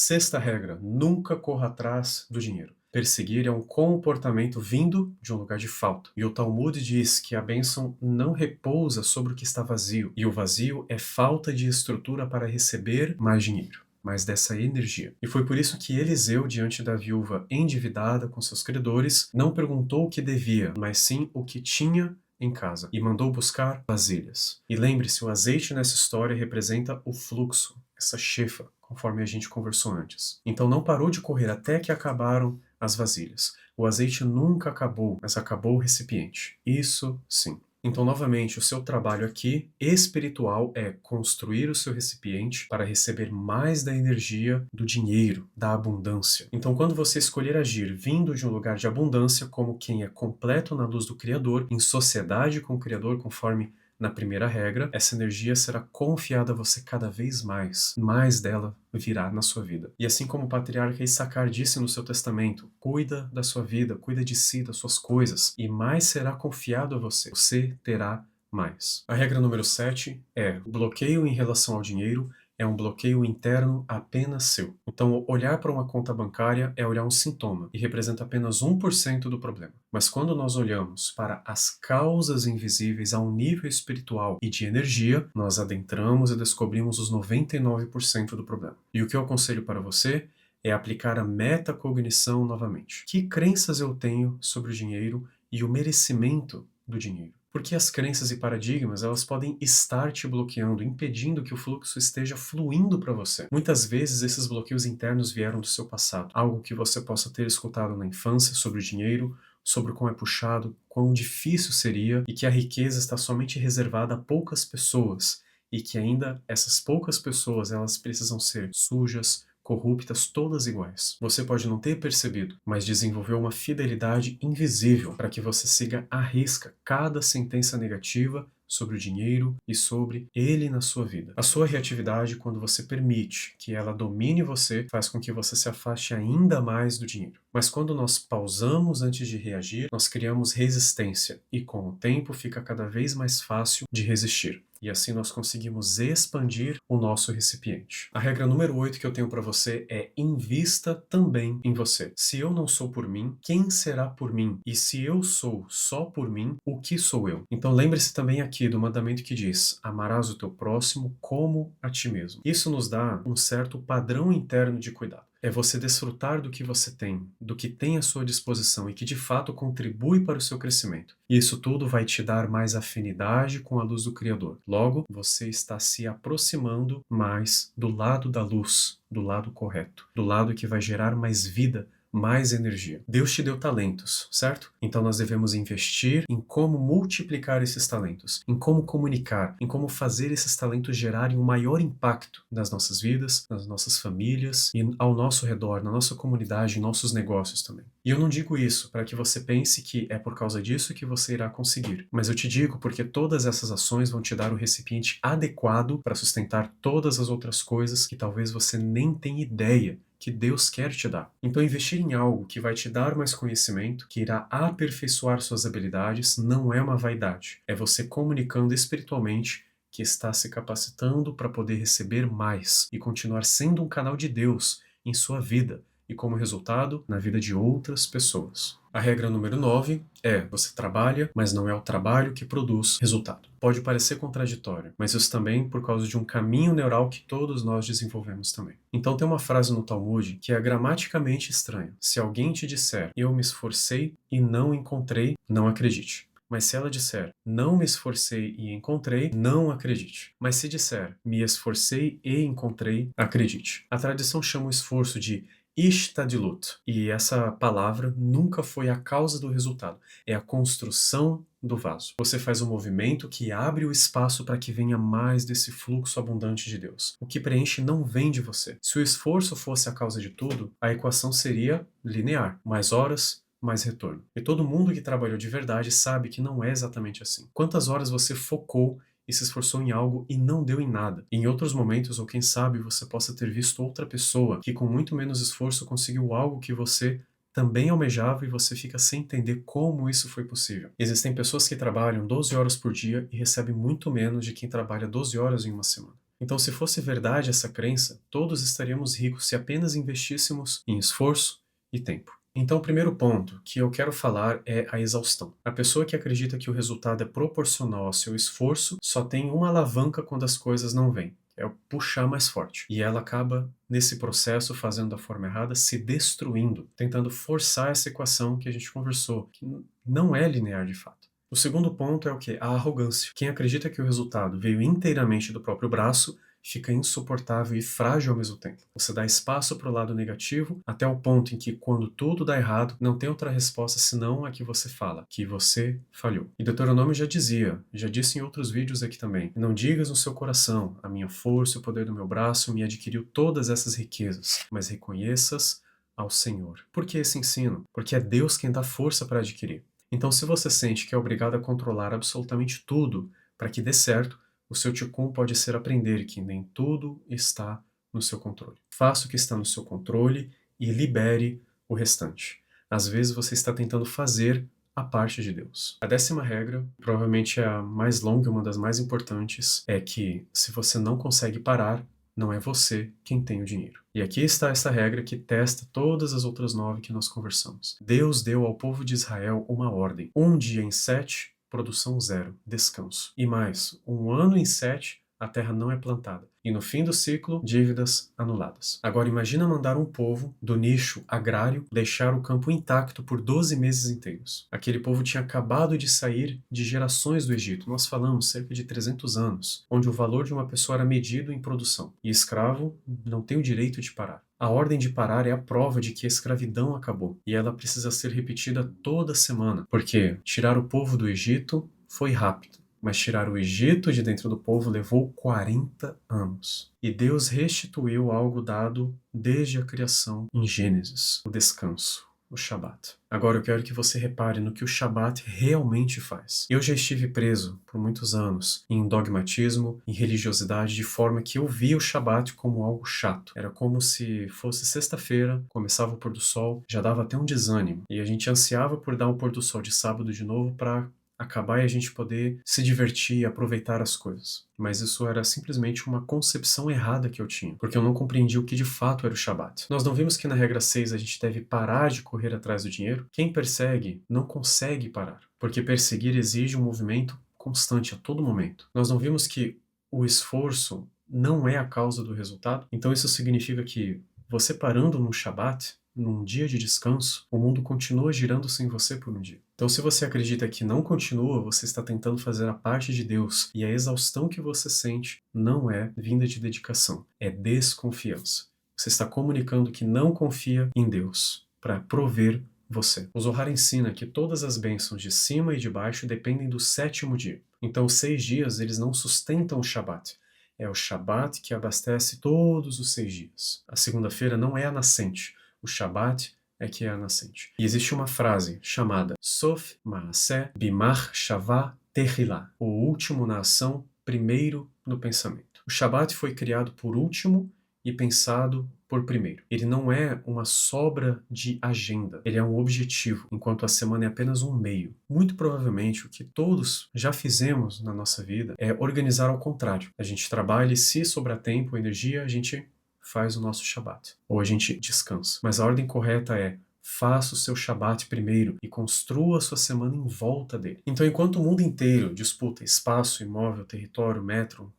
Sexta regra: nunca corra atrás do dinheiro. Perseguir é um comportamento vindo de um lugar de falta. E o Talmud diz que a bênção não repousa sobre o que está vazio, e o vazio é falta de estrutura para receber mais dinheiro, mais dessa energia. E foi por isso que Eliseu, diante da viúva endividada com seus credores, não perguntou o que devia, mas sim o que tinha em casa, e mandou buscar vasilhas. E lembre-se, o azeite nessa história representa o fluxo, essa chefa, conforme a gente conversou antes. Então não parou de correr até que acabaram as vasilhas. O azeite nunca acabou, mas acabou o recipiente. Isso sim. Então, novamente, o seu trabalho aqui, espiritual, é construir o seu recipiente para receber mais da energia do dinheiro, da abundância. Então, quando você escolher agir vindo de um lugar de abundância, como quem é completo na luz do Criador, em sociedade com o Criador, conforme na primeira regra, essa energia será confiada a você cada vez mais. Mais dela virá na sua vida. E assim como o patriarca Issacar disse no seu testamento, cuida da sua vida, cuida de si, das suas coisas, e mais será confiado a você. Você terá mais. A regra número 7 é: o bloqueio em relação ao dinheiro é um bloqueio interno apenas seu. Então, olhar para uma conta bancária é olhar um sintoma e representa apenas 1% do problema. Mas quando nós olhamos para as causas invisíveis a um nível espiritual e de energia, nós adentramos e descobrimos os 99% do problema. E o que eu aconselho para você é aplicar a metacognição novamente. Que crenças eu tenho sobre o dinheiro e o merecimento do dinheiro? Porque as crenças e paradigmas, elas podem estar te bloqueando, impedindo que o fluxo esteja fluindo para você. Muitas vezes esses bloqueios internos vieram do seu passado, algo que você possa ter escutado na infância sobre o dinheiro, sobre como é puxado, quão difícil seria e que a riqueza está somente reservada a poucas pessoas e que ainda essas poucas pessoas, elas precisam ser sujas, corruptas, todas iguais. Você pode não ter percebido, mas desenvolveu uma fidelidade invisível para que você siga à risca cada sentença negativa sobre o dinheiro e sobre ele na sua vida. A sua reatividade, quando você permite que ela domine você, faz com que você se afaste ainda mais do dinheiro. Mas quando nós pausamos antes de reagir, nós criamos resistência e com o tempo fica cada vez mais fácil de resistir. E assim nós conseguimos expandir o nosso recipiente. A regra número 8 que eu tenho para você é: invista também em você. Se eu não sou por mim, quem será por mim? E se eu sou só por mim, o que sou eu? Então lembre-se também aqui do mandamento que diz: amarás o teu próximo como a ti mesmo. Isso nos dá um certo padrão interno de cuidado. É você desfrutar do que você tem, do que tem à sua disposição e que de fato contribui para o seu crescimento. E isso tudo vai te dar mais afinidade com a luz do Criador. Logo, você está se aproximando mais do lado da luz, do lado correto, do lado que vai gerar mais vida, mais energia. Deus te deu talentos, certo? Então nós devemos investir em como multiplicar esses talentos, em como comunicar, em como fazer esses talentos gerarem um maior impacto nas nossas vidas, nas nossas famílias e ao nosso redor, na nossa comunidade, em nossos negócios também. E eu não digo isso para que você pense que é por causa disso que você irá conseguir, mas eu te digo porque todas essas ações vão te dar o recipiente adequado para sustentar todas as outras coisas que talvez você nem tenha ideia que Deus quer te dar. Então, investir em algo que vai te dar mais conhecimento, que irá aperfeiçoar suas habilidades, não é uma vaidade. É você comunicando espiritualmente que está se capacitando para poder receber mais e continuar sendo um canal de Deus em sua vida e, como resultado, na vida de outras pessoas. A regra número 9 é: você trabalha, mas não é o trabalho que produz resultado. Pode parecer contraditório, mas isso também por causa de um caminho neural que todos nós desenvolvemos também. Então tem uma frase no Talmud que é gramaticamente estranha. Se alguém te disser: eu me esforcei e não encontrei, não acredite. Mas se ela disser: não me esforcei e encontrei, não acredite. Mas se disser: me esforcei e encontrei, acredite. A tradição chama o esforço de Ishtadlut. E essa palavra nunca foi a causa do resultado, é a construção do vaso. Você faz um movimento que abre o espaço para que venha mais desse fluxo abundante de Deus. O que preenche não vem de você. Se o esforço fosse a causa de tudo, a equação seria linear. Mais horas, mais retorno. E todo mundo que trabalhou de verdade sabe que não é exatamente assim. Quantas horas você focou e se esforçou em algo e não deu em nada? Em outros momentos, ou quem sabe, você possa ter visto outra pessoa que com muito menos esforço conseguiu algo que você também almejava e você fica sem entender como isso foi possível. Existem pessoas que trabalham 12 horas por dia e recebem muito menos de quem trabalha 12 horas em uma semana. Então, se fosse verdade essa crença, todos estaríamos ricos se apenas investíssemos em esforço e tempo. Então, o primeiro ponto que eu quero falar é a exaustão. A pessoa que acredita que o resultado é proporcional ao seu esforço só tem uma alavanca quando as coisas não vêm. É o puxar mais forte. E ela acaba, nesse processo, fazendo da forma errada, se destruindo, tentando forçar essa equação que a gente conversou, que não é linear de fato. O segundo ponto é o quê? A arrogância. Quem acredita que o resultado veio inteiramente do próprio braço fica insuportável e frágil ao mesmo tempo. Você dá espaço para o lado negativo até o ponto em que, quando tudo dá errado, não tem outra resposta senão a que você fala, que você falhou. E Deuteronômio já disse em outros vídeos aqui também: não digas no seu coração, a minha força e o poder do meu braço me adquiriu todas essas riquezas, mas reconheças ao Senhor. Por que esse ensino? Porque é Deus quem dá força para adquirir. Então, se você sente que é obrigado a controlar absolutamente tudo para que dê certo, o seu ticum pode ser aprender que nem tudo está no seu controle. Faça o que está no seu controle e libere o restante. Às vezes você está tentando fazer a parte de Deus. A 10ª regra, provavelmente é a mais longa e uma das mais importantes, é que se você não consegue parar, não é você quem tem o dinheiro. E aqui está essa regra que testa todas as outras 9 que nós conversamos. Deus deu ao povo de Israel uma ordem: um dia em 7, produção 0, descanso. E mais, um ano em 7, a terra não é plantada. E no fim do ciclo, dívidas anuladas. Agora imagina mandar um povo do nicho agrário deixar o campo intacto por 12 meses inteiros. Aquele povo tinha acabado de sair de gerações do Egito. Nós falamos cerca de 300 anos, onde o valor de uma pessoa era medido em produção. E escravo não tem o direito de parar. A ordem de parar é a prova de que a escravidão acabou. E ela precisa ser repetida toda semana. Porque tirar o povo do Egito foi rápido. Mas tirar o Egito de dentro do povo levou 40 anos. E Deus restituiu algo dado desde a criação em Gênesis, o descanso, o Shabat. Agora eu quero que você repare no que o Shabat realmente faz. Eu já estive preso por muitos anos em dogmatismo, em religiosidade, de forma que eu via o Shabat como algo chato. Era como se fosse sexta-feira, começava o pôr do sol, já dava até um desânimo. E a gente ansiava por dar o pôr do sol de sábado de novo para acabar e a gente poder se divertir e aproveitar as coisas. Mas isso era simplesmente uma concepção errada que eu tinha, porque eu não compreendia o que de fato era o Shabat. Nós não vimos que na regra 6 a gente deve parar de correr atrás do dinheiro? Quem persegue não consegue parar, porque perseguir exige um movimento constante a todo momento. Nós não vimos que o esforço não é a causa do resultado? Então isso significa que você parando no Shabat, num dia de descanso, o mundo continua girando sem você por um dia. Então, se você acredita que não continua, você está tentando fazer a parte de Deus, e a exaustão que você sente não é vinda de dedicação, é desconfiança. Você está comunicando que não confia em Deus para prover você. O Zohar ensina que todas as bênçãos de cima e de baixo dependem do 7º dia. Então, os 6 dias eles não sustentam o Shabat. É o Shabat que abastece todos os 6 dias. A segunda-feira não é a nascente. O Shabat é que é a nascente. E existe uma frase chamada Sof Maaseh Bimach Shavah Tehillah, o último na ação, primeiro no pensamento. O Shabat foi criado por último e pensado por primeiro. Ele não é uma sobra de agenda, ele é um objetivo, enquanto a semana é apenas um meio. Muito provavelmente o que todos já fizemos na nossa vida é organizar ao contrário. A gente trabalha e se sobrar tempo, energia, a gente faz o nosso Shabat, ou a gente descansa. Mas a ordem correta é: faça o seu Shabat primeiro e construa a sua semana em volta dele. Então, enquanto o mundo inteiro disputa espaço, imóvel, território, metro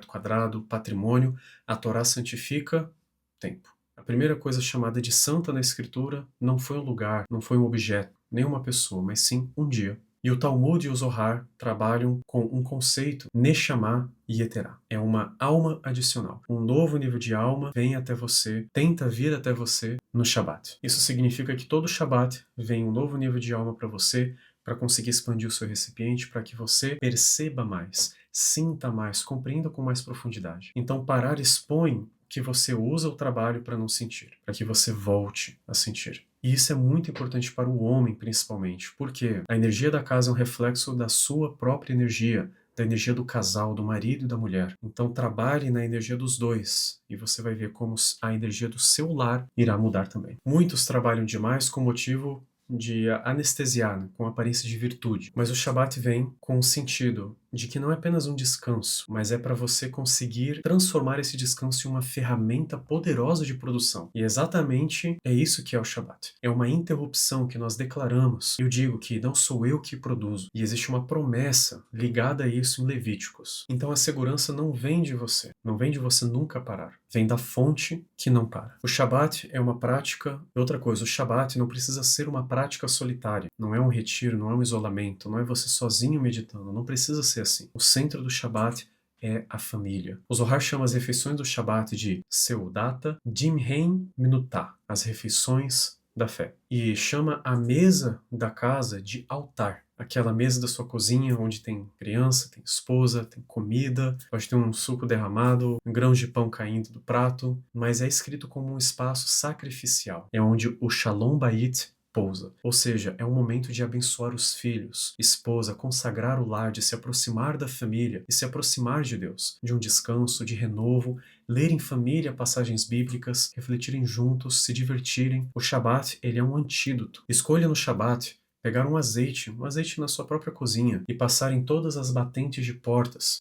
quadrado, patrimônio, a Torá santifica tempo. A primeira coisa chamada de santa na Escritura não foi um lugar, não foi um objeto, nem uma pessoa, mas sim um dia. E o Talmud e o Zohar trabalham com um conceito Neshama Yeterá. É uma alma adicional. Um novo nível de alma vem até você, tenta vir até você no Shabat. Isso significa que todo Shabat vem um novo nível de alma para você, para conseguir expandir o seu recipiente, para que você perceba mais, sinta mais, compreenda com mais profundidade. Então parar expõe que você usa o trabalho para não sentir, para que você volte a sentir. E isso é muito importante para o homem, principalmente, porque a energia da casa é um reflexo da sua própria energia, da energia do casal, do marido e da mulher. Então trabalhe na energia dos dois e você vai ver como a energia do seu lar irá mudar também. Muitos trabalham demais com motivo de anestesiar, né, com aparência de virtude. Mas o Shabat vem com um sentido de que não é apenas um descanso, mas é para você conseguir transformar esse descanso em uma ferramenta poderosa de produção. E exatamente é isso que é o Shabat. É uma interrupção que nós declaramos. Eu digo que não sou eu que produzo, e existe uma promessa ligada a isso em Levíticos. Então a segurança não vem de você, não vem de você nunca parar. Vem da fonte que não para. O Shabat é uma prática. Outra coisa, o Shabat não precisa ser uma prática solitária. Não é um retiro, não é um isolamento, não é você sozinho meditando. Não precisa ser assim. O centro do Shabat é a família. O Zohar chama as refeições do Shabat de Seudata Dimhein Minutah, as refeições da fé. E chama a mesa da casa de altar. Aquela mesa da sua cozinha onde tem criança, tem esposa, tem comida, pode ter um suco derramado, grãos de pão caindo do prato, mas é escrito como um espaço sacrificial. É onde o Shalom Bayit pousa. Ou seja, é um momento de abençoar os filhos, esposa, consagrar o lar, de se aproximar da família e se aproximar de Deus, de um descanso, de renovo, ler em família passagens bíblicas, refletirem juntos, se divertirem. O Shabat, ele é um antídoto. Escolha no Shabat pegar um azeite na sua própria cozinha e passar em todas as batentes de portas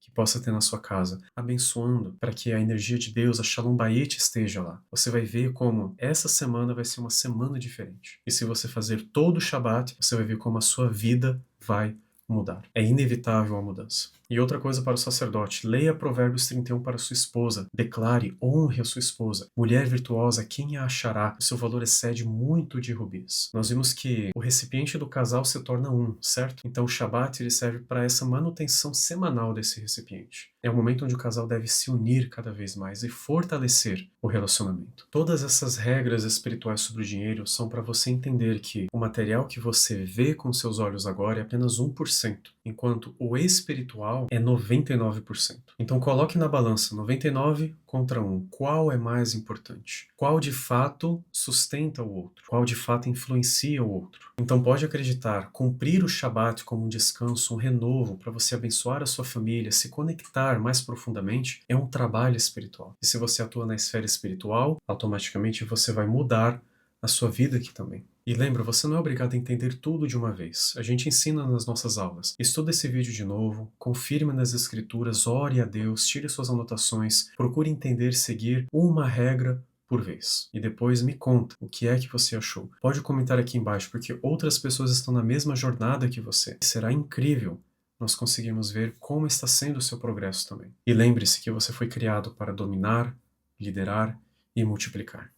que possa ter na sua casa, abençoando para que a energia de Deus, a Shalom Bayit, esteja lá. Você vai ver como essa semana vai ser uma semana diferente. E se você fazer todo o Shabat, você vai ver como a sua vida vai mudar. É inevitável a mudança. E outra coisa para o sacerdote, leia Provérbios 31 para sua esposa, declare, honre a sua esposa. Mulher virtuosa, quem a achará? O seu valor excede muito de rubis. Nós vimos que o recipiente do casal se torna um, certo? Então o Shabat ele serve para essa manutenção semanal desse recipiente. É o momento onde o casal deve se unir cada vez mais e fortalecer o relacionamento. Todas essas regras espirituais sobre o dinheiro são para você entender que o material que você vê com seus olhos agora é apenas 1%, enquanto o espiritual é 99%. Então coloque na balança 99 contra 1. Qual é mais importante? Qual de fato sustenta o outro? Qual de fato influencia o outro? Então pode acreditar, cumprir o Shabat como um descanso, um renovo para você abençoar a sua família, se conectar mais profundamente, é um trabalho espiritual. E se você atua na esfera espiritual, automaticamente você vai mudar a sua vida aqui também. E lembra, você não é obrigado a entender tudo de uma vez. A gente ensina nas nossas aulas. Estuda esse vídeo de novo, confirme nas escrituras, ore a Deus, tire suas anotações, procure entender, seguir uma regra por vez. E depois me conta o que é que você achou. Pode comentar aqui embaixo, porque outras pessoas estão na mesma jornada que você. E será incrível nós conseguirmos ver como está sendo o seu progresso também. E lembre-se que você foi criado para dominar, liderar e multiplicar.